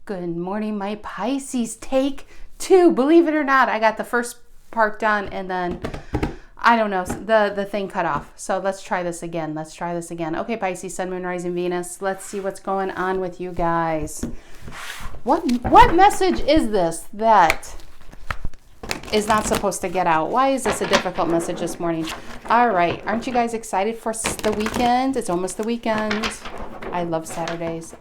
Good morning, my Pisces. Take two. Believe it or not, I got the first part done and then, I don't know, the thing cut off. So let's try this again. Okay, Pisces, Sun, Moon, Rising, Venus. Let's see what's going on with you guys. What message is this that is not supposed to get out? Why is this a difficult message this morning? All right. Aren't you guys excited for the weekend? It's almost the weekend. I love Saturdays.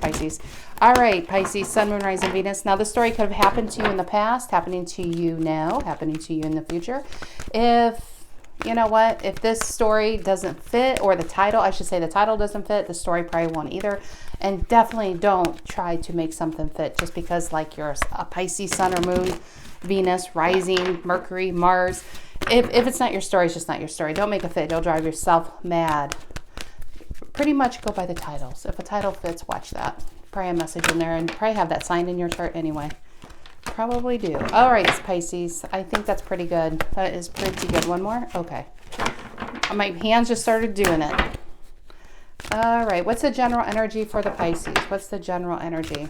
Pisces. All right, Pisces, Sun, Moon, Rising, Venus. Now, this story could have happened to you in the past, happening to you now, happening to you in the future. If, you know what, if this story doesn't fit, or the title doesn't fit, the story probably won't either. And definitely don't try to make something fit just because, like, you're a Pisces, Sun or Moon, Venus, Rising, Mercury, Mars. If it's not your story, it's just not your story. Don't make a fit. You'll drive yourself mad. Pretty much go by the titles. If a title fits, watch that. Probably a message in there, and probably have that signed in your chart anyway. Probably do. All right, Pisces. I think that's pretty good. That is pretty good. One more? Okay. My hands just started doing it. All right. What's the general energy for the Pisces? What's the general energy?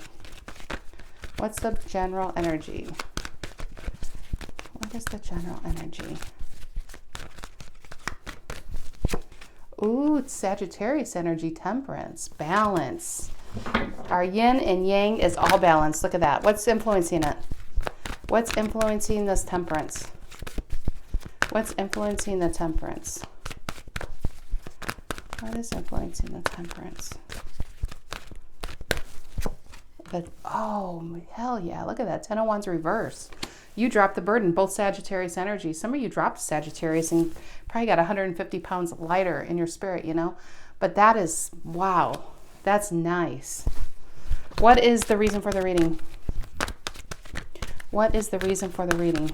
What is the general energy? Ooh, it's Sagittarius energy, temperance, balance. Our yin and yang is all balanced. Look at that. What's influencing it? What's influencing this temperance? What's influencing the temperance? What is influencing the temperance? Oh, hell yeah. Look at that. 10 of Wands reverse. You dropped the burden, both Sagittarius energy. Some of you dropped Sagittarius and probably got 150 pounds lighter in your spirit, you know. But that is, wow, that's nice. What is the reason for the reading? What is the reason for the reading?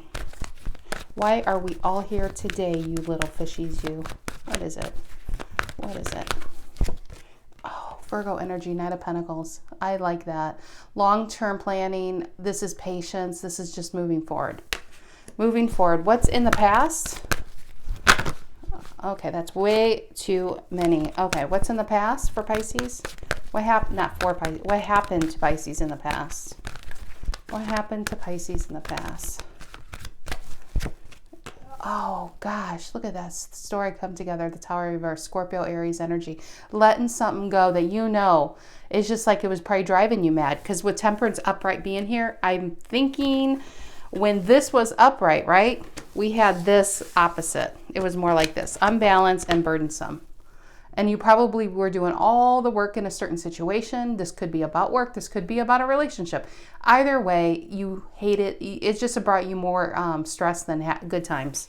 Why are we all here today, you little fishies, you? What is it? What is it? Oh, Virgo energy, Knight of Pentacles. I like that. Long-term planning. This is patience. This is just moving forward. Moving forward. What's in the past? Okay, that's way too many. Okay, what's in the past for Pisces? What happened? Not for Pisces. What happened to Pisces in the past? What happened to Pisces in the past? Oh gosh, look at that story come together. The Tower reverse, Scorpio, Aries energy. Letting something go that you know is just like it was probably driving you mad. Because with Temperance upright being here, I'm thinking when this was upright, right? We had this opposite. It was more like this, unbalanced and burdensome. And you probably were doing all the work in a certain situation. This could be about work. This could be about a relationship. Either way, you hate it. It's just brought you more stress than good times.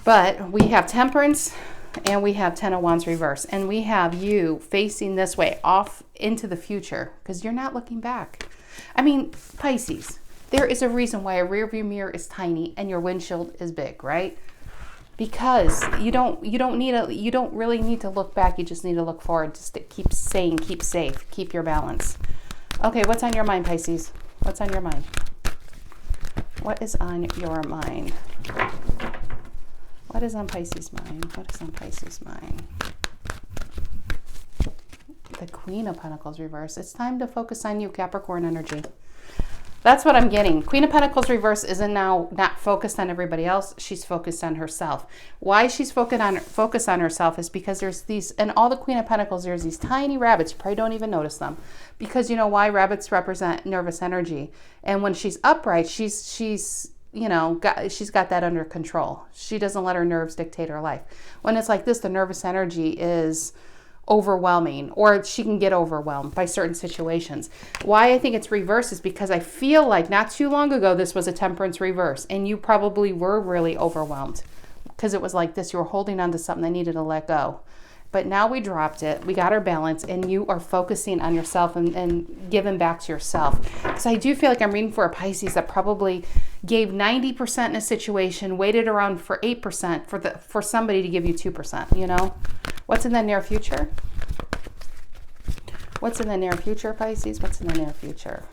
But we have Temperance and we have 10 of Wands reverse. And we have you facing this way off into the future because you're not looking back. I mean, Pisces, there is a reason why a rear view mirror is tiny and your windshield is big, right? Because you don't really need to look back. You just need to look forward. Just to keep saying, keep safe, keep your balance. Okay, what's on your mind, Pisces? What's on your mind? What is on your mind? What is on Pisces' mind? What is on Pisces' mind? The Queen of Pentacles reverse. It's time to focus on you, Capricorn energy. That's what I'm getting. Queen of Pentacles reverse isn't now not focused on everybody else. She's focused on herself. Why she's focused on herself is because there's these, and all the Queen of Pentacles, there's these tiny rabbits. You probably don't even notice them. Because you know why? Rabbits represent nervous energy. And when she's upright, she's you know, she's got that under control. She doesn't let her nerves dictate her life. When it's like this, the nervous energy is overwhelming, or she can get overwhelmed by certain situations. Why I think it's reverse is because I feel like not too long ago this was a Temperance reverse and you probably were really overwhelmed because it was like this. You were holding on to something that needed to let go. But now we dropped it. We got our balance and you are focusing on yourself and giving back to yourself. Because I do feel like I'm reading for a Pisces that probably gave 90% in a situation, waited around for 8% for somebody to give you 2%, you know? What's in the near future? What's in the near future, Pisces? What's in the near future?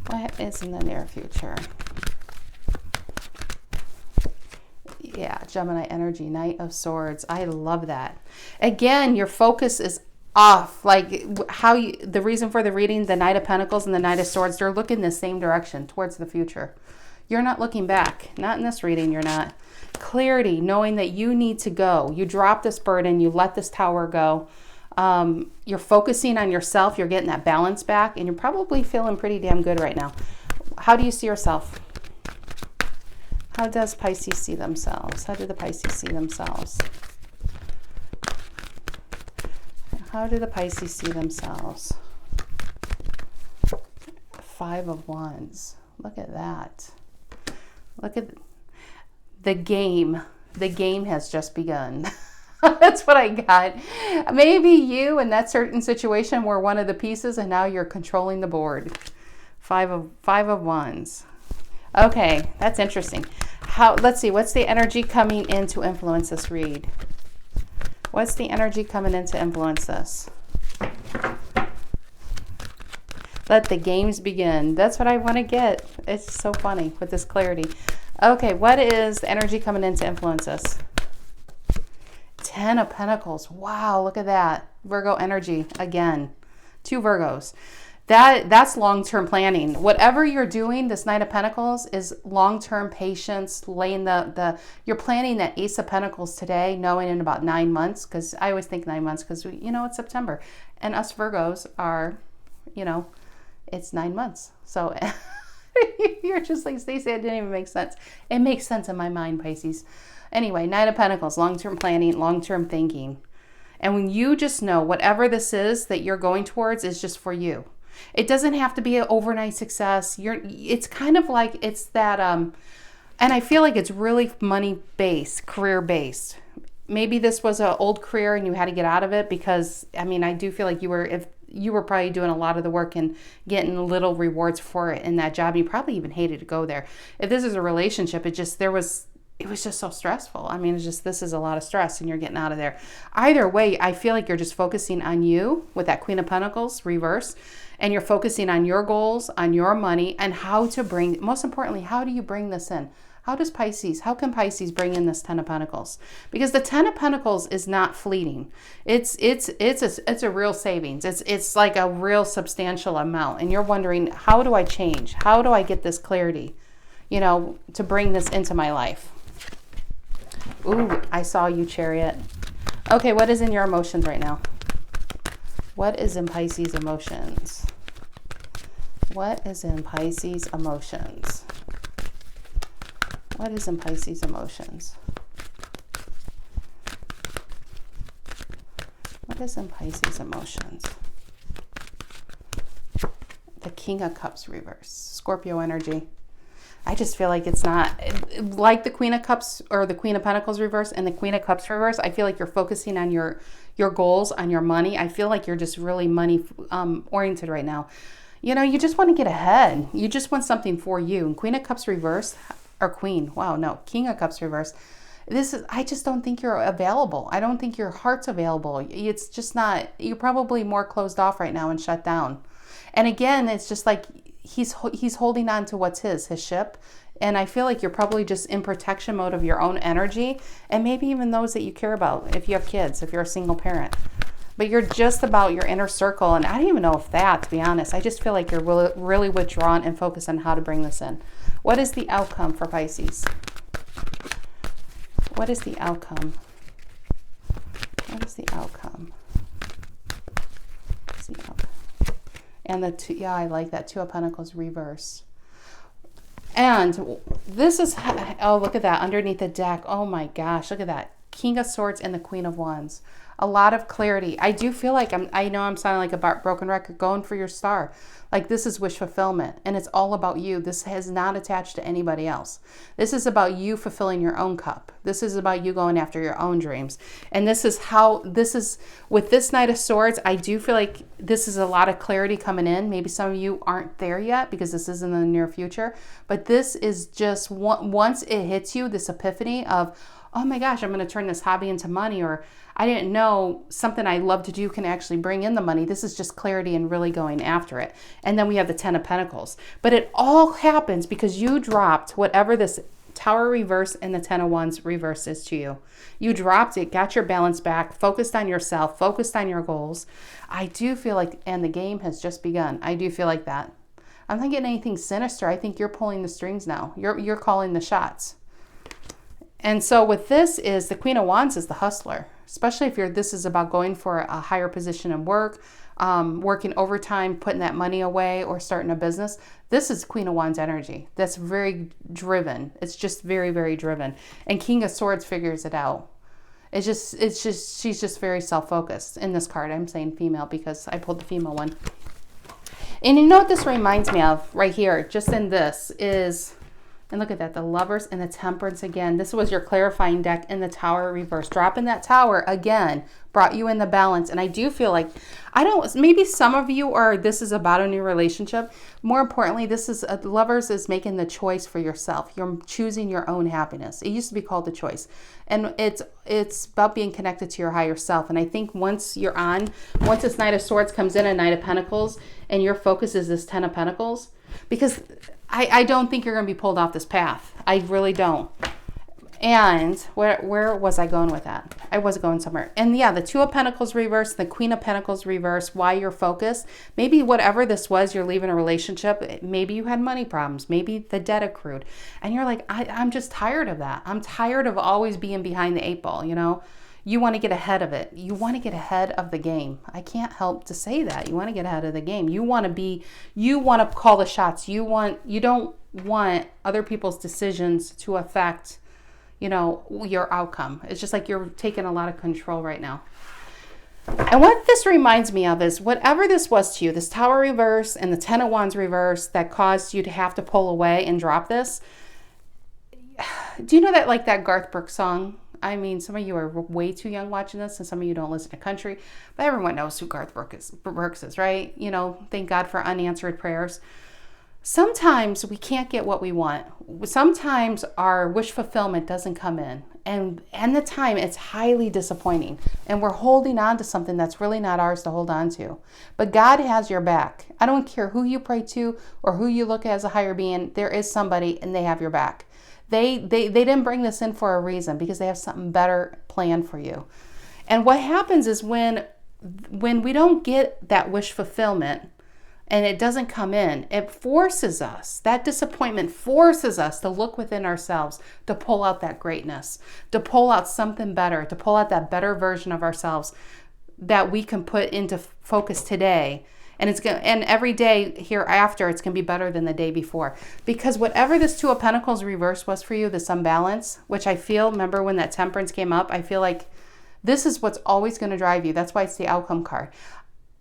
What is in the near future? Yeah, Gemini energy, Knight of Swords. I love that. Again, your focus is off. Like the reason for the reading, the Knight of Pentacles and the Knight of Swords, they're looking the same direction towards the future. You're not looking back. Not in this reading, you're not. Clarity, knowing that you need to go. You drop this burden, you let this tower go. You're focusing on yourself, you're getting that balance back, and you're probably feeling pretty damn good right now. How do you see yourself? How does Pisces see themselves? How do the Pisces see themselves? How do the Pisces see themselves? 5 of Wands. Look at that. Look at the game. The game has just begun. That's what I got. Maybe you in that certain situation were one of the pieces and now you're controlling the board. 5 of Wands. Okay, that's interesting. Let's see, what's the energy coming in to influence this read? What's the energy coming in to influence this? Let the games begin. That's what I want to get. It's so funny with this clarity. Okay, what is the energy coming in to influence this? 10 of Pentacles. Wow, look at that. Virgo energy again. 2 Virgos. That's long-term planning. Whatever you're doing, this Knight of Pentacles is long-term patience, laying you're planning that Ace of Pentacles today, knowing in about 9 months, because I always think 9 months because it's September. And us Virgos are, it's 9 months. So you're just like, Stacy, it didn't even make sense. It makes sense in my mind, Pisces. Anyway, Knight of Pentacles, long-term planning, long-term thinking. And when you just know whatever this is that you're going towards is just for you. It doesn't have to be an overnight success. It's kind of like it's that, and I feel like it's really money-based, career-based. Maybe this was an old career and you had to get out of it because, I do feel like you were probably doing a lot of the work and getting little rewards for it in that job. You probably even hated to go there. If this is a relationship, it was just so stressful. This is a lot of stress and you're getting out of there. Either way, I feel like you're just focusing on you with that Queen of Pentacles reverse, and you're focusing on your goals, on your money, and most importantly, how do you bring this in? How can Pisces bring in this 10 of Pentacles? Because the 10 of Pentacles is not fleeting. It's a real savings. It's like a real substantial amount. And you're wondering, how do I change? How do I get this clarity, to bring this into my life? Ooh, I saw you, Chariot. Okay, what is in your emotions right now? What is in Pisces emotions? What is in Pisces emotions? What is in Pisces emotions? What is in Pisces emotions? The King of Cups reverse. Scorpio energy. I just feel like it's not like the Queen of Cups or the Queen of Pentacles reverse and the Queen of Cups reverse. I feel like you're focusing on your goals, on your money. I feel like you're just really money oriented right now. You just want to get ahead. You just want something for you. And Queen of Cups reverse, or Queen, wow, no, King of Cups reverse. I just don't think you're available. I don't think your heart's available. It's just not, you're probably more closed off right now and shut down. And again, it's just like, he's holding on to what's his ship. And I feel like you're probably just in protection mode of your own energy and maybe even those that you care about if you have kids, if you're a single parent. But you're just about your inner circle. And I don't even know if to be honest, I just feel like you're really, really withdrawn and focused on how to bring this in. What is the outcome for Pisces? What is the outcome? What is the outcome? What's the outcome? And I like that 2 of Pentacles reverse. And this is, oh, look at that underneath the deck. Oh my gosh, look at that. King of Swords and the Queen of Wands. A lot of clarity. I do feel like I know I'm sounding like a broken record, going for your star. Like this is wish fulfillment and it's all about you. This has not attached to anybody else. This is about you fulfilling your own cup. This is about you going after your own dreams. And this is with this Knight of Swords, I do feel like this is a lot of clarity coming in. Maybe some of you aren't there yet because this is in the near future, but this is just once it hits you, this epiphany of, oh my gosh, I'm going to turn this hobby into money, or I didn't know something I love to do can actually bring in the money. This is just clarity and really going after it. And then we have the 10 of Pentacles. But it all happens because you dropped whatever this Tower reverse and the Ten of Wands reverse is to you. You dropped it, got your balance back, focused on yourself, focused on your goals. I do feel like, and the game has just begun. I do feel like that. I'm not getting anything sinister. I think you're pulling the strings now. You're calling the shots. And so with this is the Queen of Wands is the hustler, especially if this is about going for a higher position in work, working overtime, putting that money away, or starting a business. This is Queen of Wands energy. That's very driven. It's just very, very driven. And King of Swords figures it out. She's just very self-focused in this card. I'm saying female because I pulled the female one. And you know what this reminds me of right here, just in this is, and look at that, the Lovers and the Temperance again. This was your clarifying deck in the Tower reverse. Dropping that Tower again brought you in the balance. And I do feel like, maybe some of you are, this is about a new relationship. More importantly, this is, Lovers is making the choice for yourself. You're choosing your own happiness. It used to be called the choice. And it's about being connected to your higher self. And I think once this Knight of Swords comes in, a Knight of Pentacles, and your focus is this Ten of Pentacles, because I don't think you're going to be pulled off this path. I really don't. And where was I going with that? I was going somewhere. And yeah, the Two of Pentacles reverse, the Queen of Pentacles reverse, why you're focused. Maybe whatever this was, you're leaving a relationship. Maybe you had money problems. Maybe the debt accrued. And you're like, I'm just tired of that. I'm tired of always being behind the 8 ball, you know? You want to get ahead of it. You want to get ahead of the game. I can't help to say that. You want to get ahead of the game. You want to call the shots. You don't want other people's decisions to affect, your outcome. It's just like you're taking a lot of control right now. And what this reminds me of is whatever this was to you, this Tower reverse and the Ten of Wands reverse that caused you to have to pull away and drop this. Do you know that, like that Garth Brooks song? I mean, some of you are way too young watching this, and some of you don't listen to country, but everyone knows who Garth Brooks is, right? Thank God for unanswered prayers. Sometimes we can't get what we want. Sometimes our wish fulfillment doesn't come in, and the time it's highly disappointing, and we're holding on to something that's really not ours to hold on to. But God has your back. I don't care who you pray to or who you look at as a higher being. There is somebody, and they have your back. They didn't bring this in for a reason, because they have something better planned for you. And what happens is when we don't get that wish fulfillment and it doesn't come in, it forces us, that disappointment forces us to look within ourselves, to pull out that greatness, to pull out something better, to pull out that better version of ourselves that we can put into focus today. And every day hereafter, it's going to be better than the day before. Because whatever this Two of Pentacles reverse was for you, this unbalance, which I feel, remember when that Temperance came up, I feel like this is what's always going to drive you. That's why it's the outcome card.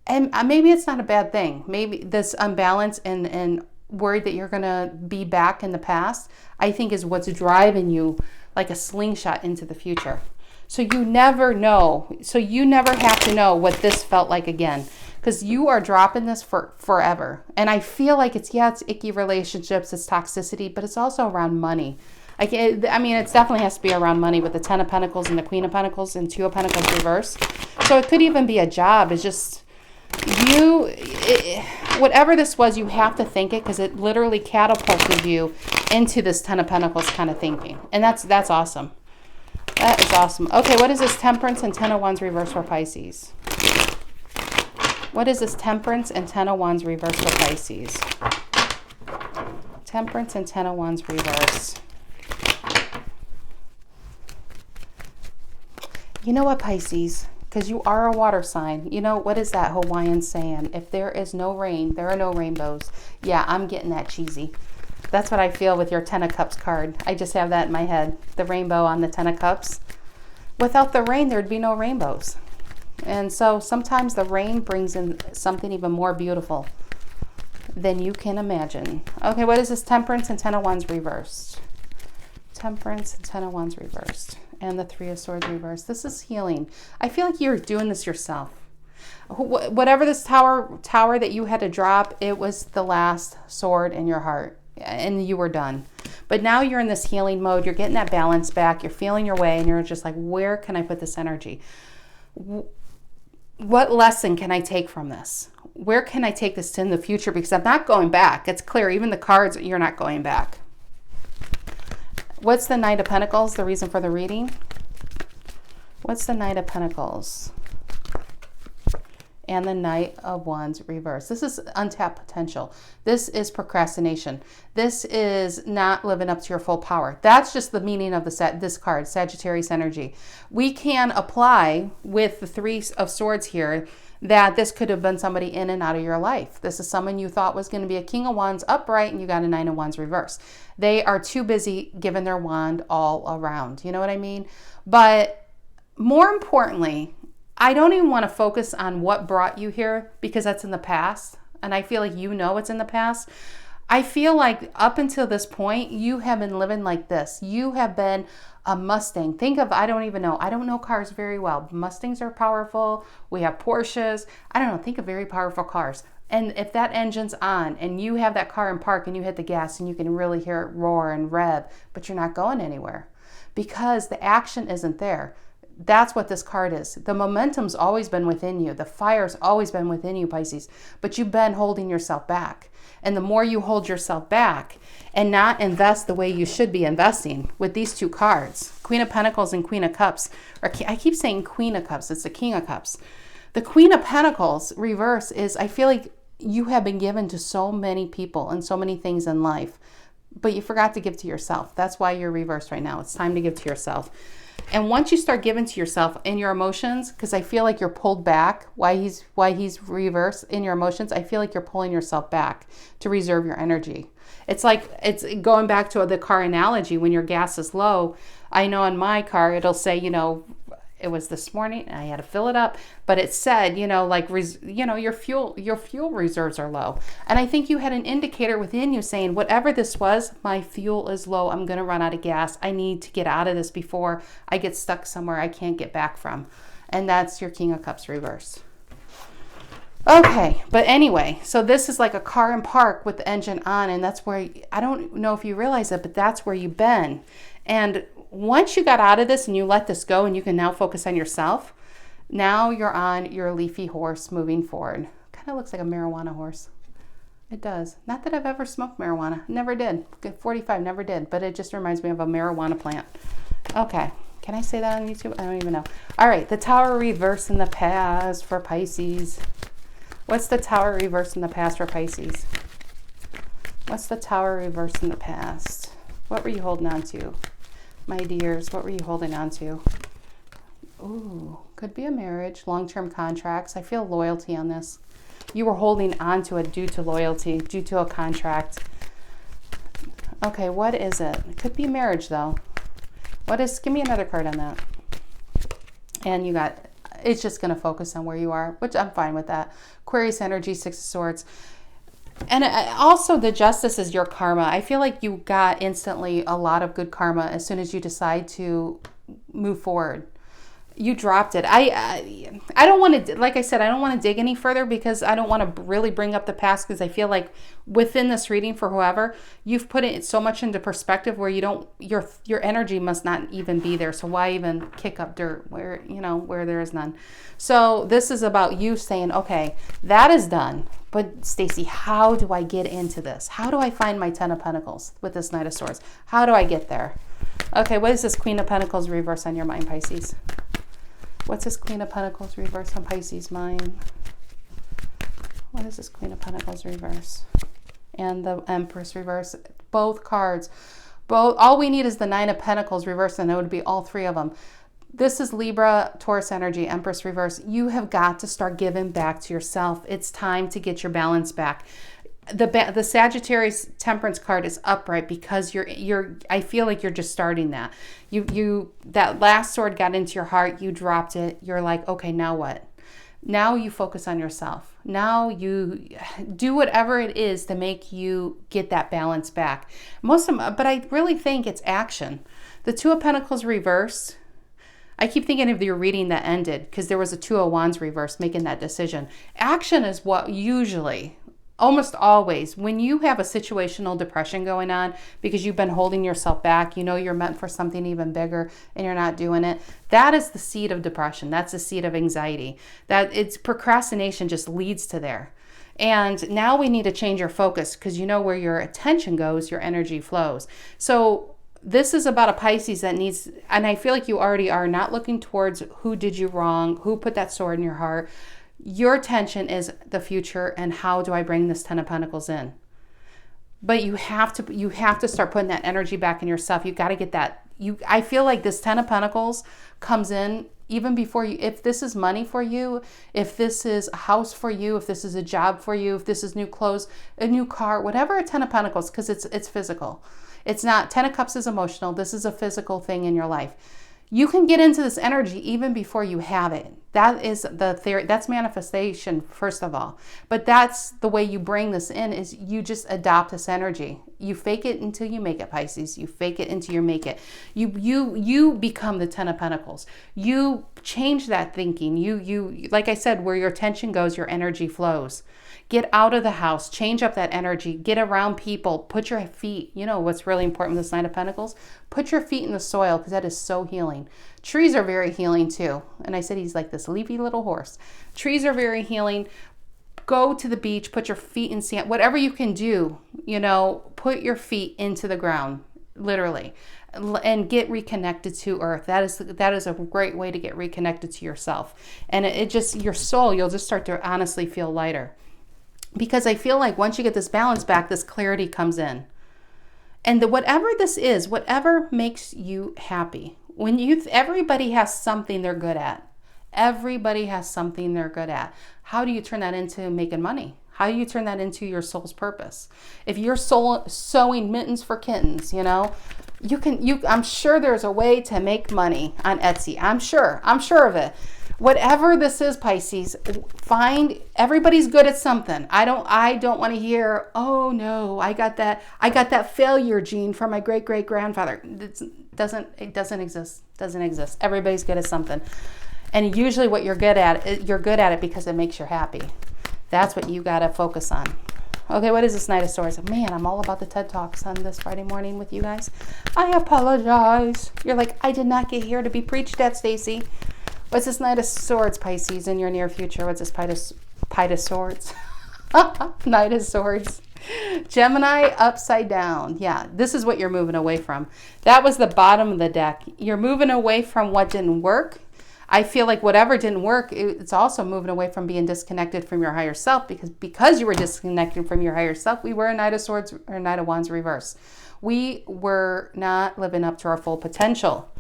And maybe it's not a bad thing. Maybe this unbalance and worried that you're going to be back in the past, I think is what's driving you like a slingshot into the future. So you never know. So you never have to know what this felt like again. Because you are dropping this for forever. And I feel like it's icky relationships, it's toxicity, but it's also around money. It definitely has to be around money with the Ten of Pentacles and the Queen of Pentacles and Two of Pentacles reverse. So it could even be a job. It's just whatever this was, you have to think it, because it literally catapulted you into this Ten of Pentacles kind of thinking. And that's awesome. That is awesome. Okay, what is this Temperance and Ten of Wands reverse for Pisces? What is this Temperance and Ten of Wands reverse for Pisces? Temperance and Ten of Wands reverse. You know what, Pisces? Because you are a water sign. You know, what is that Hawaiian saying? If there is no rain, there are no rainbows. Yeah, I'm getting that cheesy. That's what I feel with your Ten of Cups card. I just have that in my head. The rainbow on the Ten of Cups. Without the rain, there'd be no rainbows. And so sometimes the rain brings in something even more beautiful than you can imagine. Okay, what is this Temperance and Ten of Wands reversed? Temperance and Ten of Wands reversed. And the Three of Swords reversed. This is healing. I feel like you're doing this yourself. Whatever this tower that you had to drop, it was the last sword in your heart. And you were done. But now you're in this healing mode. You're getting that balance back. You're feeling your way. And you're just like, where can I put this energy? What lesson can I take from this? Where can I take this in the future? Because I'm not going back. It's clear. Even the cards, you're not going back. What's the Knight of Pentacles, the reason for the reading? What's the Knight of Pentacles? And the Knight of Wands reverse. This is untapped potential. This is procrastination. This is not living up to your full power. That's just the meaning of this card, Sagittarius energy. We can apply with the Three of Swords here that this could have been somebody in and out of your life. This is someone you thought was going to be a King of Wands upright and you got a Nine of Wands reverse. They are too busy giving their wand all around. You know what I mean? But more importantly, I don't even want to focus on what brought you here because that's in the past. And I feel like you know it's in the past. I feel like up until this point, you have been living like this. You have been a Mustang. Think of, I don't even know. I don't know cars very well. Mustangs are powerful. We have Porsches. I don't know. Think of very powerful cars. And if that engine's on and you have that car in park and you hit the gas and you can really hear it roar and rev, but you're not going anywhere because the action isn't there. That's what this card is. The momentum's always been within you. The fire's always been within you, Pisces, but you've been holding yourself back. And the more you hold yourself back and not invest the way you should be investing with these two cards, Queen of Pentacles and Queen of Cups, or I keep saying Queen of Cups, it's the King of Cups. The Queen of Pentacles reverse is, I feel like you have been given to so many people and so many things in life, but you forgot to give to yourself. That's why you're reversed right now. It's time to give to yourself. And once you start giving to yourself in your emotions, because I feel like you're pulled back, why he's reversed in your emotions, I feel like you're pulling yourself back to reserve your energy. It's like, it's going back to the car analogy. When your gas is low, I know in my car, it'll say, you know, it was this morning and I had to fill it up, but it said, you know, like, your fuel reserves are low. And I think you had an indicator within you saying, whatever this was, my fuel is low. I'm going to run out of gas. I need to get out of this before I get stuck somewhere I can't get back from. And that's your King of Cups reverse. Okay, but anyway, so this is like a car in park with the engine on, and that's where, I don't know if you realize it, but that's where you've been. And once you got out of this and you let this go and you can now focus on yourself, now you're on your leafy horse moving forward. Kind of looks like a marijuana horse. It does. Not that I've ever smoked marijuana. Never did. 45, never did. But it just reminds me of a marijuana plant. Okay. Can I say that on YouTube? I don't even know. All right. The Tower reverse in the past for Pisces. What's the Tower reverse in the past for Pisces? What's the Tower reverse in the past? What were you holding on to? My dears, what were you holding on to? Ooh, could be a marriage, long-term contracts. I feel loyalty on this. You were holding on to it due to loyalty, due to a contract. Okay, what is it? It could be marriage, though. Give me another card on that. And you got, it's just going to focus on where you are, which I'm fine with that. Aquarius energy, Six of Swords. And also the Justice is your karma. I feel like you got instantly a lot of good karma as soon as you decide to move forward. You dropped it. I don't want to, like I said, I don't want to dig any further because I don't want to really bring up the past, because I feel like within this reading for whoever, you've put it so much into perspective where you don't, your energy must not even be there. So why even kick up dirt where, where there is none? So this is about you saying, okay, that is done. But Stacy, how do I get into this? How do I find my Ten of Pentacles with this Knight of Swords? How do I get there? Okay, what is this Queen of Pentacles reverse on your mind, Pisces? What's this Queen of Pentacles reverse on Pisces' mind? What is this Queen of Pentacles reverse? And the Empress reverse. Both cards. All we need is the Nine of Pentacles reverse, and it would be all three of them. This is Libra, Taurus energy, Empress reverse. You have got to start giving back to yourself. It's time to get your balance back. The Sagittarius Temperance card is upright because I feel like you're just starting that. That last sword got into your heart, you dropped it. You're like, okay, now what? Now you focus on yourself. Now you do whatever it is to make you get that balance back. But I really think it's action. The Two of Pentacles reversed. I keep thinking of your reading that ended because there was a Two of Wands reverse making that decision. Action is what usually, almost always, when you have a situational depression going on because you've been holding yourself back, you're meant for something even bigger and you're not doing it. That is the seed of depression. That's the seed of anxiety. That it's procrastination just leads to there. And now we need to change your focus because where your attention goes, your energy flows. So this is about a Pisces that needs, and I feel like you already are not looking towards who did you wrong, who put that sword in your heart. Your attention is the future and how do I bring this 10 of Pentacles in? But you have to start putting that energy back in yourself. You got to get that. I feel like this 10 of Pentacles comes in even before you, if this is money for you, if this is a house for you, if this is a job for you, if this is new clothes, a new car, whatever, a 10 of Pentacles, because it's physical. It's not, 10 of Cups is emotional. This is a physical thing in your life. You can get into this energy even before you have it. That is the theory. That's manifestation, first of all. But that's the way you bring this in, is you just adopt this energy. You fake it until you make it, Pisces. You fake it until you make it. You become the 10 of Pentacles. You change that thinking. You like I said, where your attention goes, your energy flows. Get out of the house, change up that energy, get around people, put your feet, you know what's really important with this Knight of Pentacles? Put your feet in the soil, because that is so healing. Trees are very healing too. And I said he's like this leafy little horse. Trees are very healing. Go to the beach, put your feet in sand, whatever you can do, you know, put your feet into the ground, literally, and get reconnected to earth. That is a great way to get reconnected to yourself. And it just, your soul, you'll just start to honestly feel lighter. Because I feel like once you get this balance back, this clarity comes in. And whatever this is, whatever makes you happy. Everybody has something they're good at. Everybody has something they're good at. How do you turn that into making money? How do you turn that into your soul's purpose? If you're sewing mittens for kittens, you know, I'm sure there's a way to make money on Etsy. I'm sure of it. Whatever this is, Pisces, everybody's good at something. I don't want to hear, oh no, I got that failure gene from my great grandfather. It doesn't exist. Everybody's good at something. And usually what you're good at it because it makes you happy. That's what you got to focus on. Okay, what is this Knight of Swords? Man, I'm all about the TED Talks on this Friday morning with you guys. I apologize. You're like, I did not get here to be preached at, Stacy. What's this Knight of Swords, Pisces, in your near future? What's this Knight of Swords? Knight of Swords. Gemini upside down. Yeah, this is what you're moving away from. That was the bottom of the deck. You're moving away from what didn't work. I feel like whatever didn't work, it's also moving away from being disconnected from your higher self, because you were disconnected from your higher self. We were a Knight of Swords or Knight of Wands reverse. We were not living up to our full potential.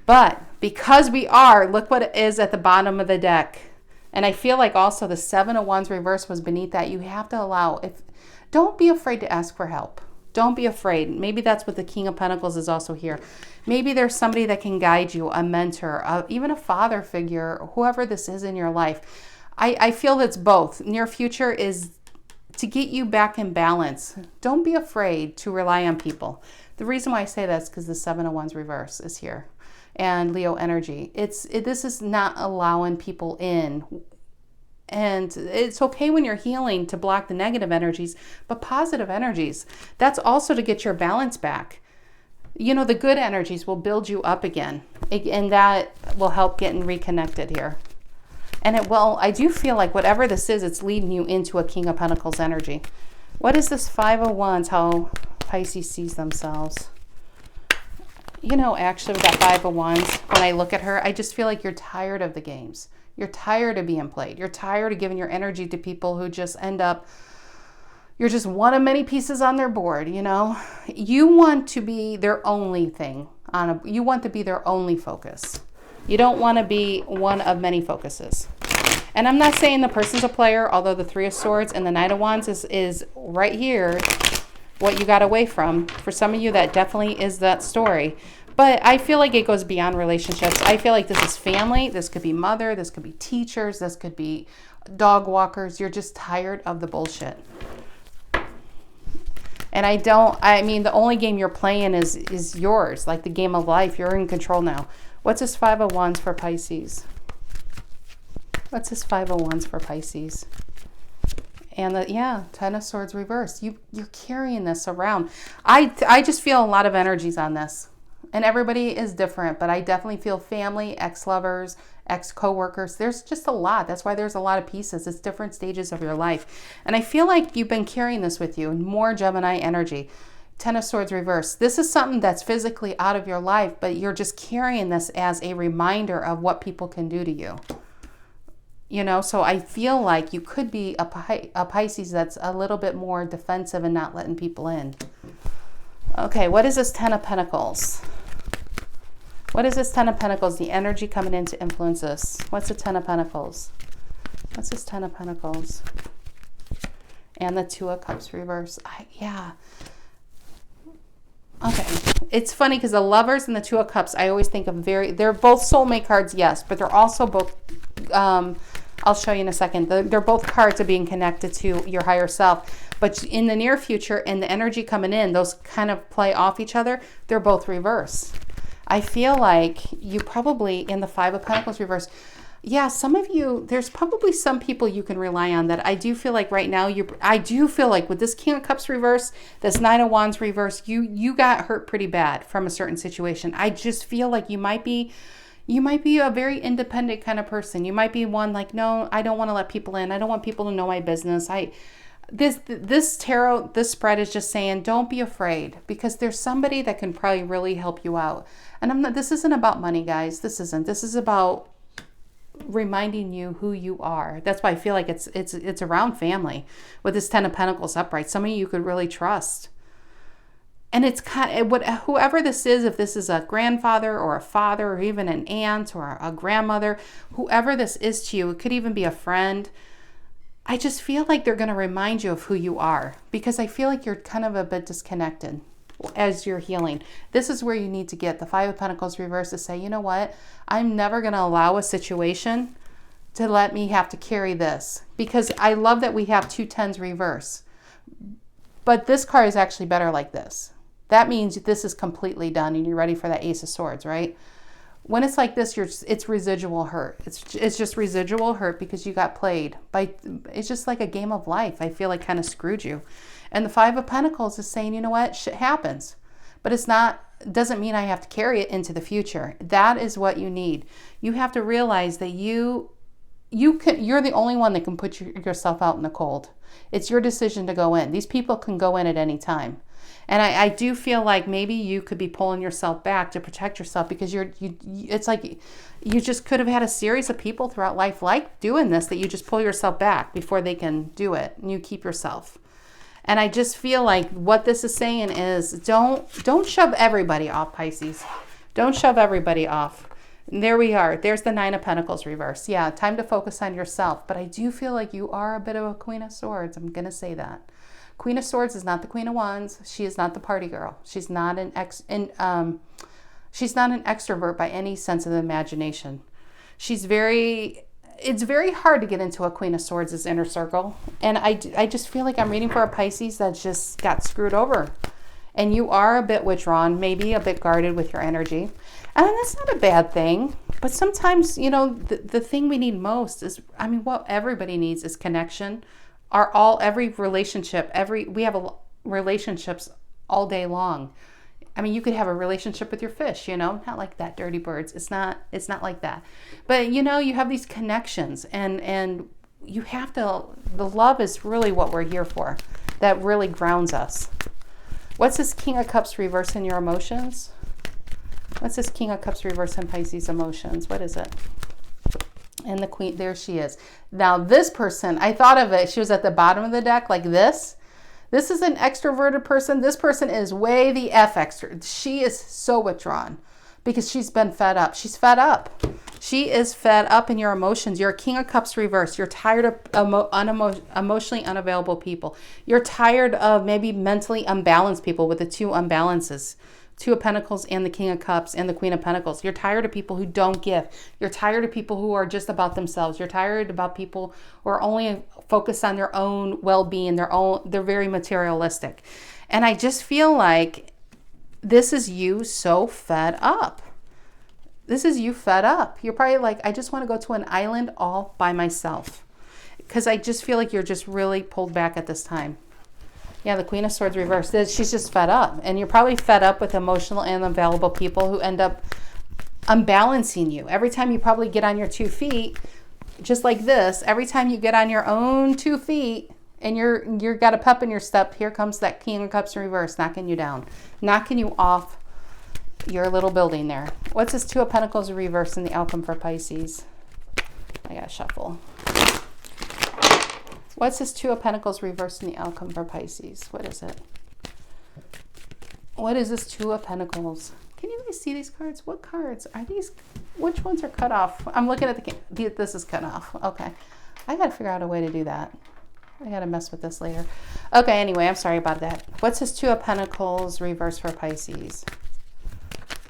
But because we are, look what it is at the bottom of the deck. And I feel like also the 7 of Wands reverse was beneath that. You have to don't be afraid to ask for help. Don't be afraid. Maybe that's what the King of Pentacles is also here. Maybe there's somebody that can guide you, a mentor, even a father figure, whoever this is in your life. I feel that's both. Near future is to get you back in balance. Don't be afraid to rely on people. The reason why I say that is because the 7 of Wands reverse is here. And Leo energy. This is not allowing people in. And it's okay when you're healing to block the negative energies, but positive energies, that's also to get your balance back. You know, the good energies will build you up again. And that will help getting reconnected here. And I do feel like whatever this is, it's leading you into a King of Pentacles energy. What is this 5 of Wands, how Pisces sees themselves? You know, actually with that 5 of Wands, when I look at her, I just feel like you're tired of the games. You're tired of being played. You're tired of giving your energy to people who just end up, you're just one of many pieces on their board, you know? You want to be their only thing. You want to be their only focus. You don't want to be one of many focuses. And I'm not saying the person's a player, although the 3 of Swords and the Knight of Wands is right here what you got away from. For some of you, that definitely is that story. But I feel like it goes beyond relationships. I feel like this is family. This could be mother. This could be teachers. This could be dog walkers. You're just tired of the bullshit. And I mean, the only game you're playing is yours, like the game of life. You're in control now. What's this 5 of Wands for Pisces? What's this 5 of Wands for Pisces? And 10 of Swords reverse. You're carrying this around. I just feel a lot of energies on this. And everybody is different, but I definitely feel family, ex-lovers, ex-co-workers. There's just a lot. That's why there's a lot of pieces. It's different stages of your life. And I feel like you've been carrying this with you, more Gemini energy. Ten of Swords reverse. This is something that's physically out of your life, but you're just carrying this as a reminder of what people can do to you. You know, so I feel like you could be a Pisces that's a little bit more defensive and not letting people in. Okay, what is this Ten of Pentacles? What is this Ten of Pentacles? The energy coming in to influence this. What's the Ten of Pentacles? What's this Ten of Pentacles? And the Two of Cups reverse. Yeah. Okay. It's funny because the Lovers and the Two of Cups, I always think of they're both soulmate cards, yes, but they're also both, I'll show you in a second. They're both cards of being connected to your higher self. But in the near future and the energy coming in, those kind of play off each other. They're both reverse. I feel like you probably, in the Five of Pentacles reverse, yeah, some of you, there's probably some people you can rely on that I do feel like right now, I do feel like with this King of Cups reverse, this Nine of Wands reverse, you got hurt pretty bad from a certain situation. I just feel like you might be a very independent kind of person. You might be one like, no, I don't want to let people in. I don't want people to know my business. This tarot, this spread is just saying, don't be afraid, because there's somebody that can probably really help you out. And this isn't about money, guys. This is about reminding you who you are. That's why I feel like it's around family with this Ten of Pentacles upright. Some of you could really trust. And it's kind of whoever this is, if this is a grandfather or a father or even an aunt or a grandmother, whoever this is to you, it could even be a friend. I just feel like they're going to remind you of who you are, because I feel like you're kind of a bit disconnected as you're healing. This is where you need to get the Five of Pentacles reverse to say, you know what? I'm never going to allow a situation to let me have to carry this, because I love that we have two tens reverse. But this card is actually better like this. That means this is completely done and you're ready for that Ace of Swords, right? When it's like this, it's residual hurt. It's just residual hurt because you got played by. It's just like a game of life. I feel like kind of screwed you. And the Five of Pentacles is saying, you know what, shit happens, but it's not. Doesn't mean I have to carry it into the future. That is what you need. You have to realize that you're the only one that can put yourself out in the cold. It's your decision to go in. These people can go in at any time. And I do feel like maybe you could be pulling yourself back to protect yourself, because it's like you just could have had a series of people throughout life like doing this, that you just pull yourself back before they can do it, and you keep yourself. And I just feel like what this is saying is don't shove everybody off, Pisces. Don't shove everybody off. And there we are. There's the Nine of Pentacles reverse. Yeah, time to focus on yourself. But I do feel like you are a bit of a Queen of Swords. I'm going to say that. Queen of Swords is not the Queen of Wands. She is not the party girl. She's not an extrovert by any sense of the imagination. It's very hard to get into a Queen of Swords' inner circle. And I just feel like I'm reading for a Pisces that just got screwed over. And you are a bit withdrawn, maybe a bit guarded with your energy. And that's not a bad thing. But sometimes, the thing we need most is, what everybody needs is connection. Every relationship, we have relationships all day long. You could have a relationship with your fish, not like that, dirty birds. It's not like that. But, you have these connections, and you have to, the love is really what we're here for. That really grounds us. What's this King of Cups reverse in your emotions? What's this King of Cups reverse in Pisces emotions? What is it? And the Queen, there she is. Now this person, I thought of it. She was at the bottom of the deck like this. This is an extroverted person. This person is way the F extra. She is so withdrawn because she's been fed up. She's fed up. She is fed up in your emotions. You're a King of Cups reverse. You're tired of emotionally unavailable people. You're tired of maybe mentally unbalanced people with the two unbalances. Two of Pentacles and the King of Cups and the Queen of Pentacles. You're tired of people who don't give. You're tired of people who are just about themselves. You're tired about people who are only focused on their own well-being. They're very materialistic. And I just feel like this is you so fed up. This is you fed up. You're probably like, I just want to go to an island all by myself. Because I just feel like you're just really pulled back at this time. Yeah, the Queen of Swords reversed. She's just fed up. And you're probably fed up with emotional and unavailable people who end up unbalancing you. Every time you probably get on your 2 feet, just like this, every time you get on your own 2 feet, and you're got a pep in your step. Here comes that King of Cups in reverse, knocking you down, knocking you off your little building there. What's this Two of Pentacles in reverse in the outcome for Pisces? I gotta shuffle. What's this Two of Pentacles reversed in the outcome for Pisces? What is it? What is this Two of Pentacles? Can you guys see these cards? What cards are these? Which ones are cut off? I'm looking at this is cut off. Okay. I got to figure out a way to do that. I got to mess with this later. Okay, anyway, I'm sorry about that. What's this Two of Pentacles reversed for Pisces?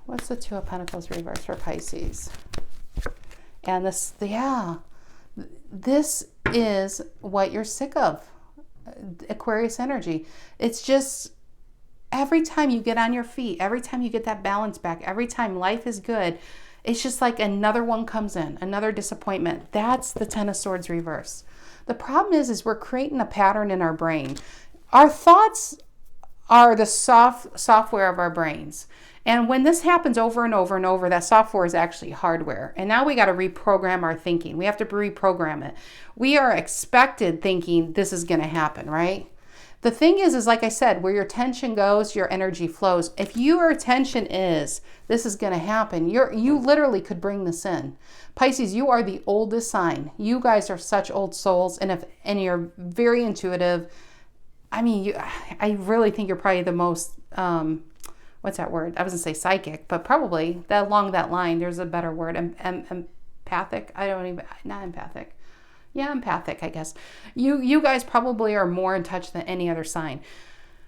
What's the Two of Pentacles reversed for Pisces? And this, yeah, this is what you're sick of. Aquarius energy. It's just every time you get on your feet, every time you get that balance back, every time life is good, it's just like another one comes in, another disappointment. That's the Ten of Swords reverse. The problem is we're creating a pattern in our brain. Our thoughts are the software of our brains. And when this happens over and over and over, that software is actually hardware. And now we got to reprogram our thinking. We have to reprogram it. We are expected thinking this is going to happen, right? The thing is like I said, where your attention goes, your energy flows. If your attention is, this is going to happen, you literally could bring this in. Pisces, you are the oldest sign. You guys are such old souls, and you're very intuitive. I mean, I really think you're probably the most, what's that word? I was going to say psychic, but probably along that line, there's a better word. Empathic? Not empathic. Yeah, empathic, I guess. You guys probably are more in touch than any other sign.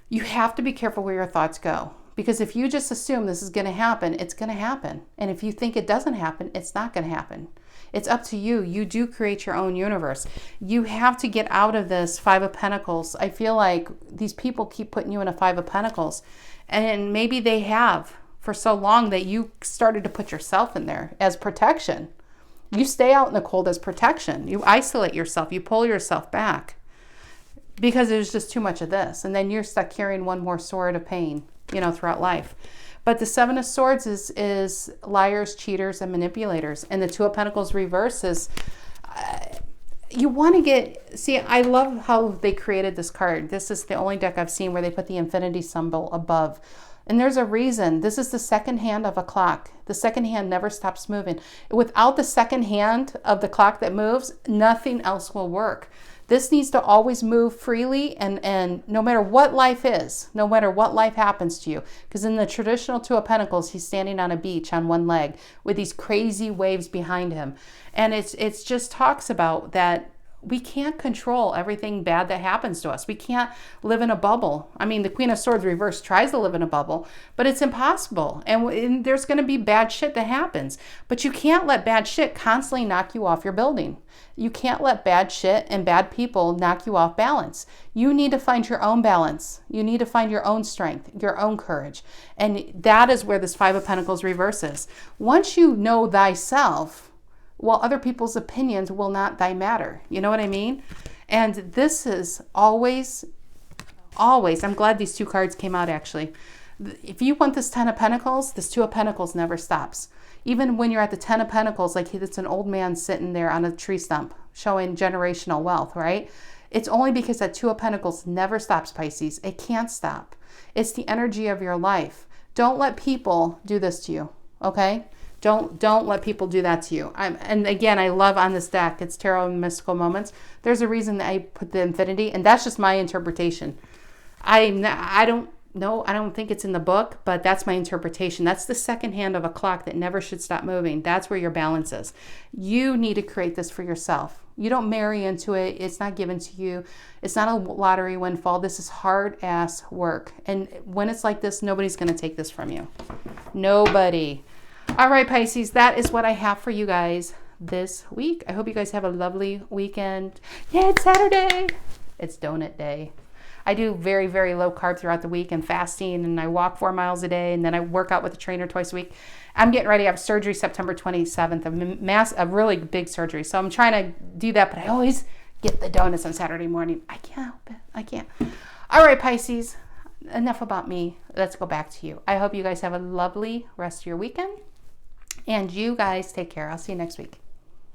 You have to be careful where your thoughts go. Because if you just assume this is going to happen, it's going to happen. And if you think it doesn't happen, it's not going to happen. It's up to you. You do create your own universe. You have to get out of this Five of Pentacles. I feel like these people keep putting you in a Five of Pentacles. And maybe they have for so long that you started to put yourself in there as protection. You stay out in the cold as protection. You isolate yourself. You pull yourself back because there's just too much of this. And then you're stuck carrying one more sword of pain, throughout life. But the Seven of Swords is liars, cheaters, and manipulators. And the Two of Pentacles reverse is, you want to see, I love how they created this card. This is the only deck I've seen where they put the infinity symbol above. And there's a reason. This is the second hand of a clock. The second hand never stops moving. Without the second hand of the clock that moves, nothing else will work. This needs to always move freely, and no matter what life is, no matter what life happens to you. Because in the traditional Two of Pentacles, he's standing on a beach on one leg with these crazy waves behind him. And it's just talks about that we can't control everything bad that happens to us. We can't live in a bubble. I mean, the Queen of Swords reverse tries to live in a bubble, but it's impossible. And there's going to be bad shit that happens. But you can't let bad shit constantly knock you off your building. You can't let bad shit and bad people knock you off balance. You need to find your own balance. You need to find your own strength, your own courage. And that is where this Five of Pentacles reverses. Once you know thyself, well, other people's opinions will not thy matter. You know what I mean? And this is always, I'm glad these two cards came out actually. If you want this Ten of Pentacles, this Two of Pentacles never stops. Even when you're at the Ten of Pentacles, like it's an old man sitting there on a tree stump showing generational wealth, right? It's only because that Two of Pentacles never stops, Pisces. It can't stop. It's the energy of your life. Don't let people do this to you, okay? Don't let people do that to you. And again, I love on this deck, it's Tarot and Mystical Moments. There's a reason that I put the infinity, and that's just my interpretation. I don't think it's in the book, but that's my interpretation. That's the second hand of a clock that never should stop moving. That's where your balance is. You need to create this for yourself. You don't marry into it. It's not given to you. It's not a lottery windfall. This is hard ass work. And when it's like this, nobody's going to take this from you. Nobody. All right, Pisces, that is what I have for you guys this week. I hope you guys have a lovely weekend. Yeah, it's Saturday. It's donut day. I do very, very low carb throughout the week and fasting, and I walk 4 miles a day, and then I work out with a trainer twice a week. I'm getting ready. I have surgery September 27th, a really big surgery. So I'm trying to do that, but I always get the donuts on Saturday morning. I can't help it. I can't. All right, Pisces, enough about me. Let's go back to you. I hope you guys have a lovely rest of your weekend, and you guys take care. I'll see you next week.